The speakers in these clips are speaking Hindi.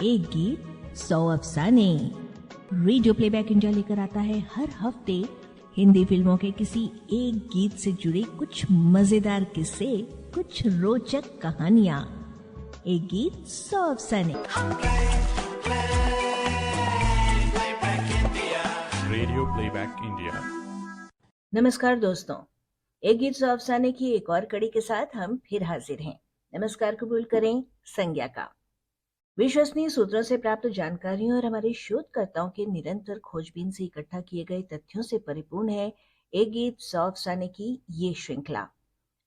एक गीत 100 अफसाने। रेडियो प्लेबैक इंडिया लेकर आता है हर हफ्ते हिंदी फिल्मों के किसी एक गीत से जुड़े कुछ मजेदार किस्से, कुछ रोचक कहानियां। एक गीत 100 अफसाने। Radio playback India. नमस्कार दोस्तों, एक गीत 100 अफसाने की एक और कड़ी के साथ हम फिर हाजिर हैं। नमस्कार कबूल करें संज्ञा का। विश्वसनीय सूत्रों से प्राप्त जानकारियों और हमारे शोधकर्ताओं के निरंतर खोजबीन से इकट्ठा किए गए तथ्यों से परिपूर्ण है एक गीत 100 अफसाने की ये श्रृंखला।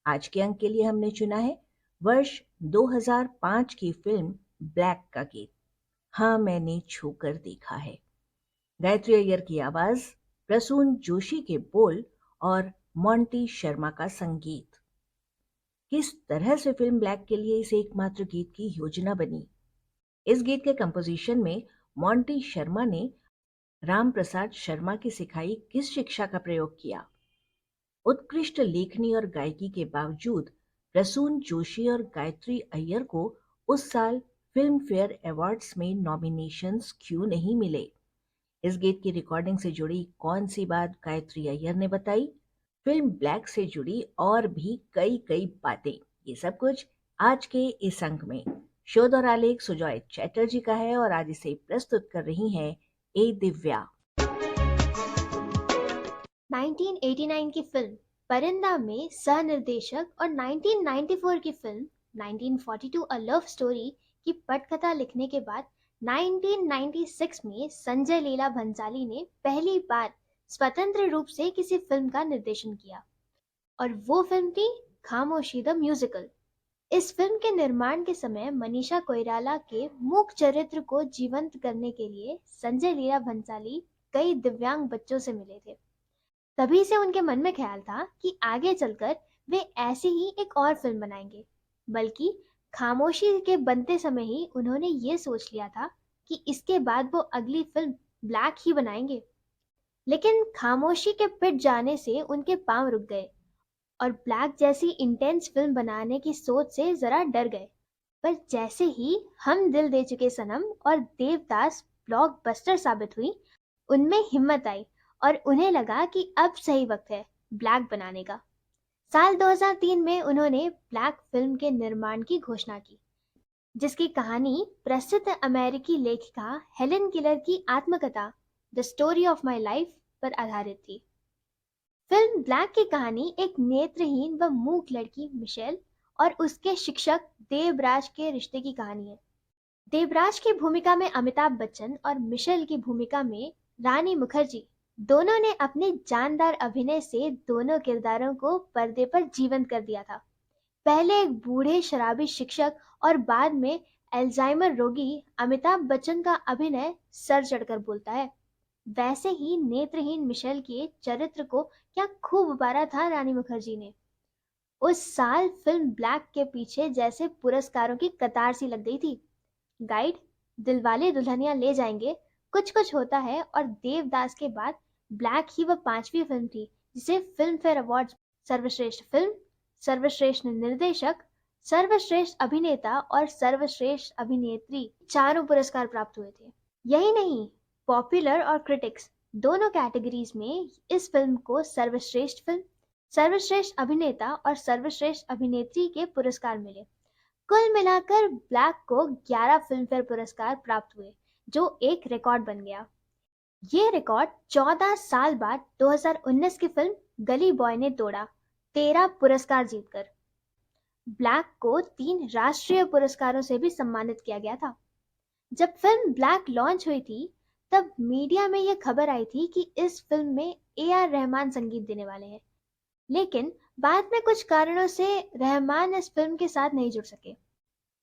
आज के अंक के लिए हमने चुना है वर्ष 2005 की फिल्म ब्लैक का गीत हाँ मैंने छूकर देखा है। गायत्री अय्यर की आवाज, प्रसून जोशी के बोल और मोंटी शर्मा का संगीत। किस तरह से फिल्म ब्लैक के लिए इस एकमात्र गीत की योजना बनी? इस गीत के कंपोजिशन में मोंटी शर्मा ने राम प्रसाद शर्मा की सिखाई किस शिक्षा का प्रयोग किया? उत्कृष्ट लेखनी और गायकी के बावजूद प्रसून जोशी और गायत्री अय्यर को उस साल फिल्म फेयर अवार्ड्स में नॉमिनेशंस क्यों नहीं मिले? इस गीत की रिकॉर्डिंग से जुड़ी कौन सी बात गायत्री अय्यर ने बताई? फिल्म ब्लैक से जुड़ी और भी कई बातें, ये सब कुछ आज के इस अंक में। शोध और आलेख सुजॉय चैटर्जी का है और आज इसे प्रस्तुत कर रही हैं ए दिव्या। 1989 की फिल्म परिंदा में सह निर्देशक और 1994 की फिल्म 1942 अ लव स्टोरी की पटकथा लिखने के बाद 1996 में संजय लीला भंसाली ने पहली बार स्वतंत्र रूप से किसी फिल्म का निर्देशन किया और वो फिल्म थी खामोशी द म्यूजिकल। इस फिल्म के निर्माण के समय मनीषा कोइराला के मूक चरित्र को जीवंत करने के लिए संजय लीला भंसाली कई दिव्यांग बच्चों से मिले थे। तभी से उनके मन में ख्याल था कि आगे चलकर वे ऐसी ही एक और फिल्म बनाएंगे। बल्कि खामोशी के बनते समय ही उन्होंने ये सोच लिया था कि इसके बाद वो अगली फिल्म ब्लैक ही बनाएंगे। लेकिन खामोशी के पिट जाने से उनके पांव रुक गए और ब्लैक जैसी इंटेंस फिल्म बनाने की सोच से जरा डर गए। पर जैसे ही हम दिल दे चुके सनम और देवदास ब्लॉकबस्टर साबित हुई, उनमें हिम्मत आई और उन्हें लगा कि अब सही वक्त है ब्लैक बनाने का। साल 2003 में उन्होंने ब्लैक फिल्म के निर्माण की घोषणा की, जिसकी कहानी प्रसिद्ध अमेरिकी लेखिका हेलेन किलर की आत्मकथा the story of my life पर आधारित थी। फिल्म ब्लैक की कहानी एक नेत्रहीन व मूक लड़की मिशेल और उसके शिक्षक देवराज के रिश्ते की कहानी है। देवराज की भूमिका में अमिताभ बच्चन और मिशेल की भूमिका में रानी मुखर्जी दोनों ने अपने जानदार अभिनय से दोनों किरदारों को पर्दे पर जीवंत कर दिया था। पहले एक बूढ़े शराबी शिक्षक और बाद में अल्जाइमर रोगी अमिताभ बच्चन का अभिनय सर चढ़कर बोलता है। वैसे ही नेत्रहीन मिशेल के चरित्र को क्या खूब उबारा था रानी मुखर्जी ने। उस साल फिल्म ब्लैक के पीछे जैसे पुरस्कारों की कतार सी लग गई थी। गाइड, दिलवाले दुल्हनिया ले जाएंगे, कुछ कुछ होता है और देवदास के बाद ब्लैक ही वह 5वीं फिल्म थी जिसे फिल्म फेयर अवार्ड सर्वश्रेष्ठ फिल्म, सर्वश्रेष्ठ निर्देशक, सर्वश्रेष्ठ अभिनेता और सर्वश्रेष्ठ अभिनेत्री चारों पुरस्कार प्राप्त हुए थे। यही नहीं, पॉपुलर और क्रिटिक्स दोनों कैटेगरीज में इस फिल्म को सर्वश्रेष्ठ फिल्म, सर्वश्रेष्ठ अभिनेता और सर्वश्रेष्ठ अभिनेत्री के पुरस्कार मिले। कुल मिलाकर ब्लैक को 11 फिल्म फेयर पुरस्कार प्राप्त हुए, जो एक रिकॉर्ड बन गया। ये रिकॉर्ड 14 साल बाद 2019 की फिल्म गली बॉय ने तोड़ा, 13 पुरस्कार जीतकर। ब्लैक को 3 राष्ट्रीय पुरस्कारों से भी सम्मानित किया गया था। जब फिल्म ब्लैक लॉन्च हुई थी तब मीडिया में यह खबर आई थी कि इस फिल्म में AR रहमान संगीत देने वाले हैं, लेकिन बाद में कुछ कारणों से रहमान इस फिल्म के साथ नहीं जुड़ सके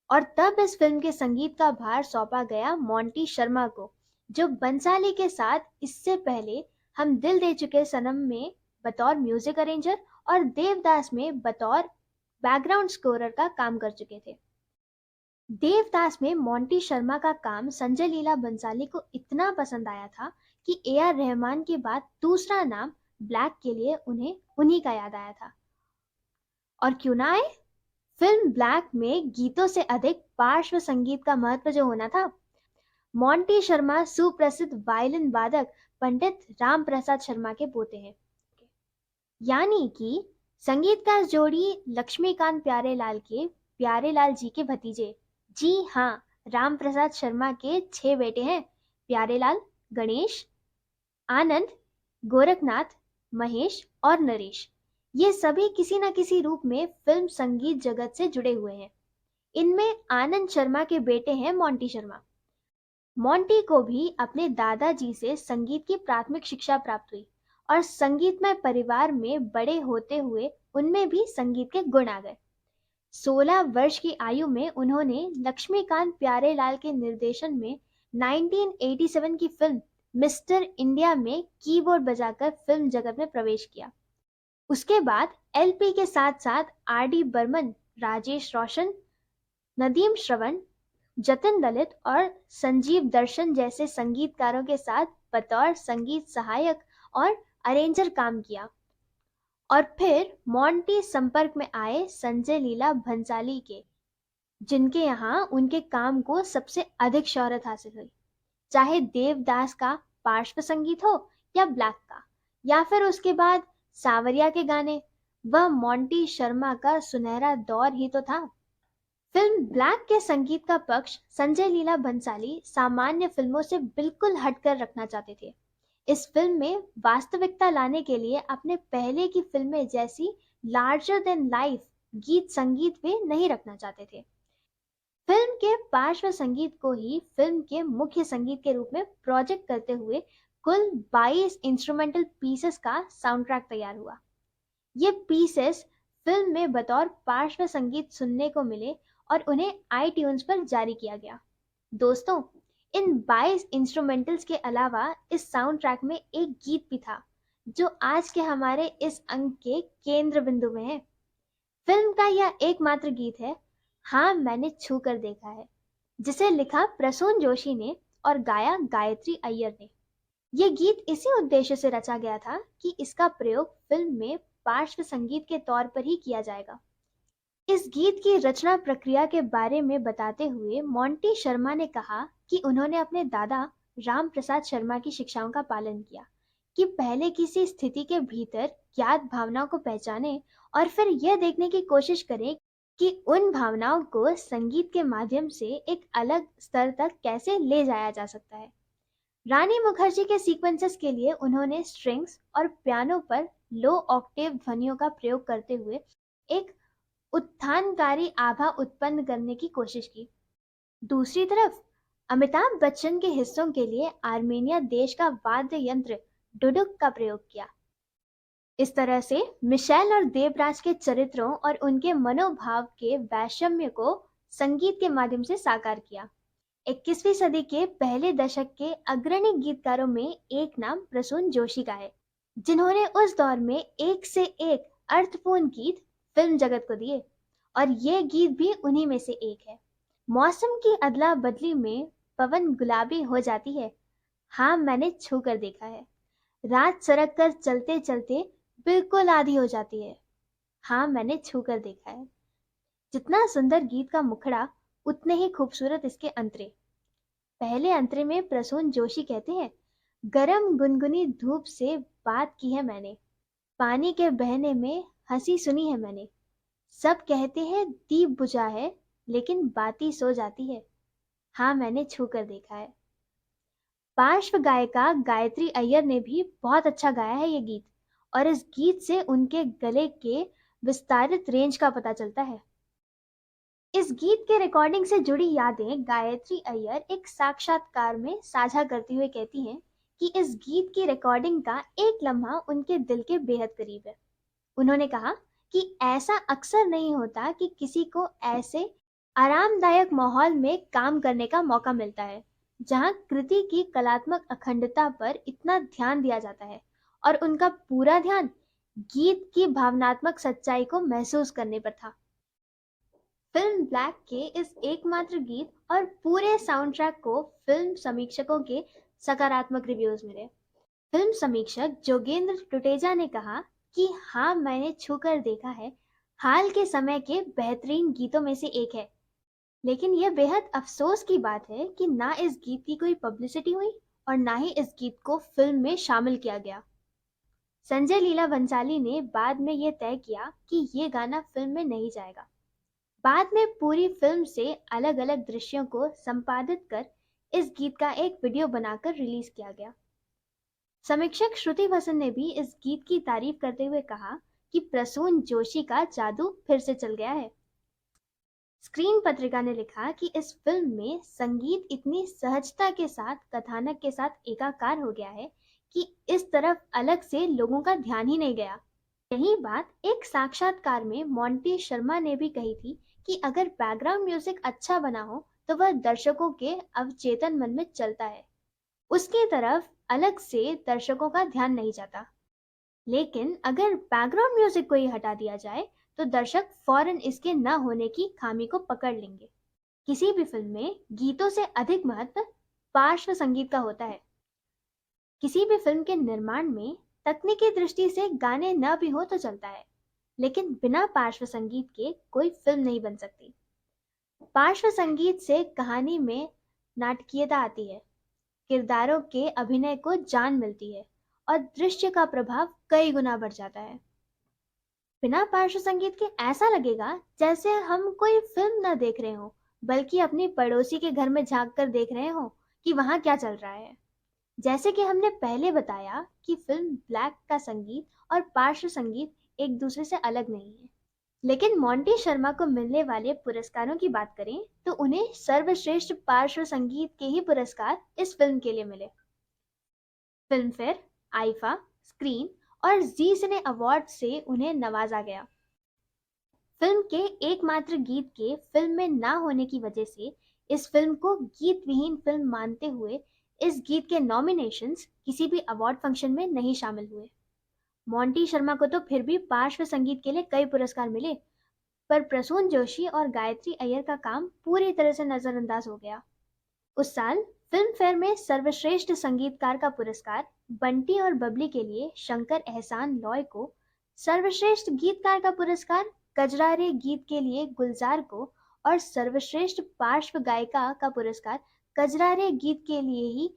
और तब इस फिल्म के संगीत का भार सौंपा गया मोंटी शर्मा को, जो बंसाली के साथ इससे पहले हम दिल दे चुके सनम में बतौर म्यूजिक अरेंजर और देवदास में बतौर बैकग्राउंड स्कोरर का काम कर चुके थे। देवदास में मोंटी शर्मा का काम संजय लीला बंसाली को इतना पसंद आया था कि AR रहमान के बाद दूसरा नाम ब्लैक के लिए उन्हें उन्हीं का याद आया था। और क्यों ना आए, फिल्म ब्लैक में गीतों से अधिक पार्श्व संगीत का महत्व जो होना था मोंटी शर्मा सुप्रसिद्ध वायलिन वादक पंडित राम प्रसाद शर्मा के पोते हैं, यानी कि संगीतकार जोड़ी लक्ष्मीकांत प्यारेलाल जी के भतीजे। जी हाँ, राम प्रसाद शर्मा के 6 बेटे हैं, प्यारेलाल, गणेश, आनंद, गोरखनाथ, महेश और नरेश। ये सभी किसी न किसी रूप में फिल्म संगीत जगत से जुड़े हुए हैं। इनमें आनंद शर्मा के बेटे हैं मोंटी शर्मा। मोंटी को भी अपने दादाजी से संगीत की प्राथमिक शिक्षा प्राप्त हुई और संगीतमय परिवार में बड़े होते हुए उनमें भी संगीत के गुण आ गए। 16 वर्ष की आयु में उन्होंने लक्ष्मीकांत प्यारेलाल के निर्देशन में 1987 की फिल्म मिस्टर इंडिया में कीबोर्ड बजाकर फिल्म जगत में प्रवेश किया। उसके बाद एलपी के साथ साथ आर डी बर्मन, राजेश रोशन, नदीम श्रवण, जतिन ललित और संजीव दर्शन जैसे संगीतकारों के साथ बतौर संगीत सहायक और अरेंजर काम किया। और फिर मोंटी संपर्क में आए संजय लीला भंसाली के, जिनके यहाँ उनके काम को सबसे अधिक शोहरत हासिल हुई। चाहे देवदास का पार्श्व संगीत हो या ब्लैक का, या फिर उसके बाद सावरिया के गाने, वह मोंटी शर्मा का सुनहरा दौर ही तो था। फिल्म ब्लैक के संगीत का पक्ष संजय लीला भंसाली सामान्य फिल्मों से बिल्कुल हटकर रखना चाहते थे। इस फिल्म में वास्तविकता लाने के लिए अपने पहले की फिल्में जैसी लार्जर देन लाइफ गीत संगीत वे नहीं रखना चाहते थे। फिल्म के पार्श्व संगीत को ही फिल्म के मुख्य संगीत के रूप में प्रोजेक्ट करते हुए कुल 22 इंस्ट्रूमेंटल पीसेस का साउंड ट्रैक तैयार हुआ। ये पीसेस फिल्म में बतौर पार्श्व संगीत सुनने को मिले और उन्हें iTunes पर जारी किया गया। दोस्तों, इन 22 इंस्ट्रूमेंटल्स के अलावा इस साउंड ट्रैक में एक गीत भी था जो आज के हमारे इस अंक के केंद्र बिंदु में है। फिल्म का यह एकमात्र गीत है हाँ मैंने छू कर देखा है, जिसे लिखा प्रसून जोशी ने और गाया गायत्री अय्यर ने। यह गीत इसी उद्देश्य से रचा गया था कि इसका प्रयोग फिल्म में पार्श्व संगीत के तौर पर ही किया जाएगा। इस गीत की रचना प्रक्रिया के बारे में बताते हुए मोंटी शर्मा ने कहा कि उन्होंने अपने दादा राम प्रसाद शर्मा की शिक्षाओं का पालन किया कि पहले किसी स्थिति के भीतर ज्ञात भावनाओं को पहचाने और फिर यह देखने की कोशिश करें कि उन भावनाओं को संगीत के माध्यम से एक अलग स्तर तक कैसे ले जाया जा सकता है। रानी मुखर्जी के सीक्वेंसेस के लिए उन्होंने स्ट्रिंग्स और पियानो पर लो ऑक्टेव ध्वनियों का प्रयोग करते हुए एक उत्थानकारी आभा उत्पन्न करने की कोशिश की। दूसरी तरफ अमिताभ बच्चन के हिस्सों के लिए आर्मेनिया देश का वाद्य यंत्र डुडुक का प्रयोग किया। इस तरह से मिशेल और देवराज के चरित्रों और उनके मनोभाव के वैषम्य को संगीत के माध्यम से साकार किया। 21वीं सदी के पहले दशक के अग्रणी गीतकारों में एक नाम प्रसून जोशी का है, जिन्होंने उस दौर में एक से एक अर्थपूर्ण गीत फिल्म जगत को दिए और ये गीत भी उन्हीं में से एक है। मौसम की अदला बदली में पवन गुलाबी हो जाती है, हाँ मैंने छू कर देखा है। रात सरक कर चलते चलते बिल्कुल आधी हो जाती है, हाँ मैंने छू कर देखा है। जितना सुंदर गीत का मुखड़ा उतने ही खूबसूरत इसके अंतरे। पहले अंतरे में प्रसून जोशी कहते हैं, गरम गुनगुनी धूप से बात की है मैंने, पानी के बहने में हंसी सुनी है मैंने, सब कहते हैं दीप बुझा है लेकिन बाती सो जाती है, हाँ मैंने छू कर देखा है। पार्श्व गायिका गायत्री अय्यर ने भी बहुत अच्छा गाया है ये गीत और इस गीत से उनके गले के विस्तारित रेंज का पता चलता है। इस गीत के रिकॉर्डिंग से जुड़ी यादें गायत्री अय्यर एक साक्षात्कार में साझा करती हुए कहती हैं कि इस गीत की रिकॉर्डिंग का एक लम्हा उनके दिल के बेहद करीब है। उन्होंने कहा कि ऐसा अक्सर नहीं होता कि किसी को ऐसे आरामदायक माहौल में काम करने का मौका मिलता है जहां कृति की कलात्मक अखंडता पर इतना ध्यान दिया जाता है और उनका पूरा ध्यान गीत की भावनात्मक सच्चाई को महसूस करने पर था। फिल्म ब्लैक के इस एकमात्र गीत और पूरे साउंड ट्रैक को फिल्म समीक्षकों के सकारात्मक रिव्यूज मिले। फिल्म समीक्षक जोगेंद्र टुटेजा ने कहा कि हाँ मैंने छू कर देखा है हाल के समय के बेहतरीन गीतों में से एक है। लेकिन यह बेहद अफसोस की बात है कि ना इस गीत की कोई पब्लिसिटी हुई और ना ही इस गीत को फिल्म में शामिल किया गया। संजय लीला भंसाली ने बाद में यह तय किया कि ये गाना फिल्म में नहीं जाएगा। बाद में पूरी फिल्म से अलग अलग दृश्यों को संपादित कर इस गीत का एक वीडियो बनाकर रिलीज किया गया। समीक्षक श्रुति वसन ने भी इस गीत की तारीफ करते हुए कहा कि प्रसून जोशी का जादू फिर से चल गया है। स्क्रीन पत्रिका ने लिखा कि इस फिल्म में संगीत इतनी सहजता के साथ कथानक के साथ एकाकार हो गया है कि इस तरफ अलग से लोगों का ध्यान ही नहीं गया। यही बात एक साक्षात्कार में मोंटी शर्मा ने भी कही थी कि अगर बैकग्राउंड म्यूजिक अच्छा बना हो तो वह दर्शकों के अवचेतन मन में चलता है, उसकी तरफ अलग से दर्शकों का ध्यान नहीं जाता। लेकिन अगर बैकग्राउंड म्यूजिक को ही हटा दिया जाए तो दर्शक फौरन इसके न होने की खामी को पकड़ लेंगे। किसी भी फिल्म में गीतों से अधिक महत्व पार्श्व संगीत का होता है। किसी भी फिल्म के निर्माण में तकनीकी दृष्टि से गाने न भी हो तो चलता है, लेकिन बिना पार्श्व संगीत के कोई फिल्म नहीं बन सकती। पार्श्व संगीत से कहानी में नाटकीयता आती है, किरदारों के अभिनय को जान मिलती है और दृश्य का प्रभाव कई गुना बढ़ जाता है। बिना पार्श्व संगीत के ऐसा लगेगा जैसे हम कोई फिल्म न देख रहे हो, बल्कि अपनी पड़ोसी के घर में झांक कर देख रहे हो कि वहां क्या चल रहा है। जैसे कि हमने पहले बताया कि फिल्म ब्लैक का संगीत और पार्श्व संगीत एक दूसरे से अलग नहीं है। लेकिन मोंटी शर्मा को मिलने वाले पुरस्कारों की बात करें तो उन्हें सर्वश्रेष्ठ पार्श्व संगीत के ही पुरस्कार इस फिल्म के लिए मिले। फिल्म फेयर, आईफा, स्क्रीन और जी सिने अवार्ड से उन्हें नवाजा गया। फिल्म के एकमात्र गीत के फिल्म में ना होने की वजह से इस फिल्म को गीत विहीन फिल्म मानते हुए इस गीत के नॉमिनेशंस किसी भी अवार्ड फंक्शन में नहीं शामिल हुए। मोंटी शर्मा को तो फिर भी पार्श्व संगीत के लिए कई पुरस्कार मिले, पर प्रसून जोशी और गायत्री अय्यर का काम पूरी तरह से नजरअंदाज हो गया। उस साल फिल्म फेयर में सर्वश्रेष्ठ संगीतकार का पुरस्कार बंटी और बबली के लिए शंकर एहसान लॉय को, सर्वश्रेष्ठ गीतकार का पुरस्कार कजरारे गीत के लिए गुलजार को और सर्वश्रेष्ठ पार्श्व गायिका का पुरस्कार कजरारे गीत के लिए ही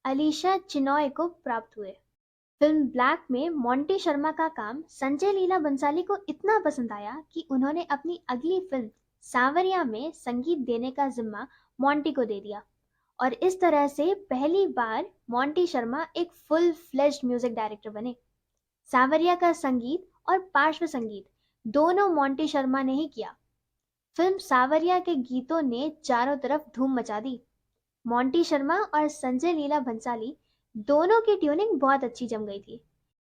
अलीशा चिनॉय को प्राप्त हुए। फिल्म ब्लैक में मोंटी शर्मा का काम संजय लीला बंसाली को इतना पसंद आया कि उन्होंने अपनी अगली फिल्म सांवरिया में संगीत देने का जिम्मा मोंटी को दे दिया और इस तरह से पहली बार मोंटी शर्मा एक फुल फ्लेज्ड म्यूजिक डायरेक्टर बने। सांवरिया का संगीत और पार्श्व संगीत दोनों मोंटी शर्मा ने ही किया। फिल्म सांवरिया के गीतों ने चारों तरफ धूम मचा दी। मोंटी शर्मा और संजय लीला भंसाली दोनों की ट्यूनिंग बहुत अच्छी जम गई थी,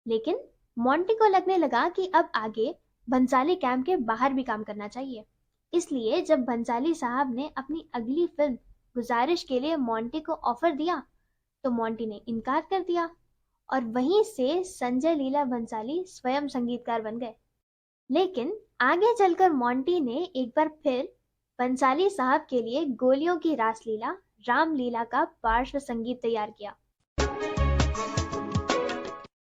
लेकिन मोंटी को लगने लगा कि अब आगे भंसाली कैंप के बाहर भी काम करना चाहिए। इसलिए जब भंसाली साहब ने अपनी अगली फिल्म गुजारिश के लिए मोंटी को ऑफर दिया तो मोंटी ने इनकार कर दिया और वहीं से संजय लीला भंसाली स्वयं संगीतकार बन गए। लेकिन आगे चलकर मोंटी ने एक बार फिर भंसाली साहब के लिए गोलियों की रासलीला रामलीला का पार्श्व संगीत तैयार किया।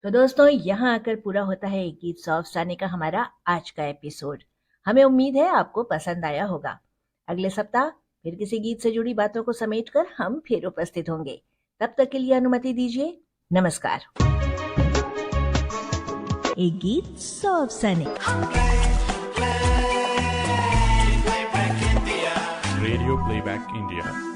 तो दोस्तों, यहाँ आकर पूरा होता है एक गीत सौ अफसाने का हमारा आज का एपिसोड। हमें उम्मीद है आपको पसंद आया होगा। अगले सप्ताह फिर किसी गीत से जुड़ी बातों को समेटकर हम फिर उपस्थित होंगे। तब तक के लिए अनुमति दीजिए। नमस्कार। एक गीत सौ अफसाने। Radio Playback India.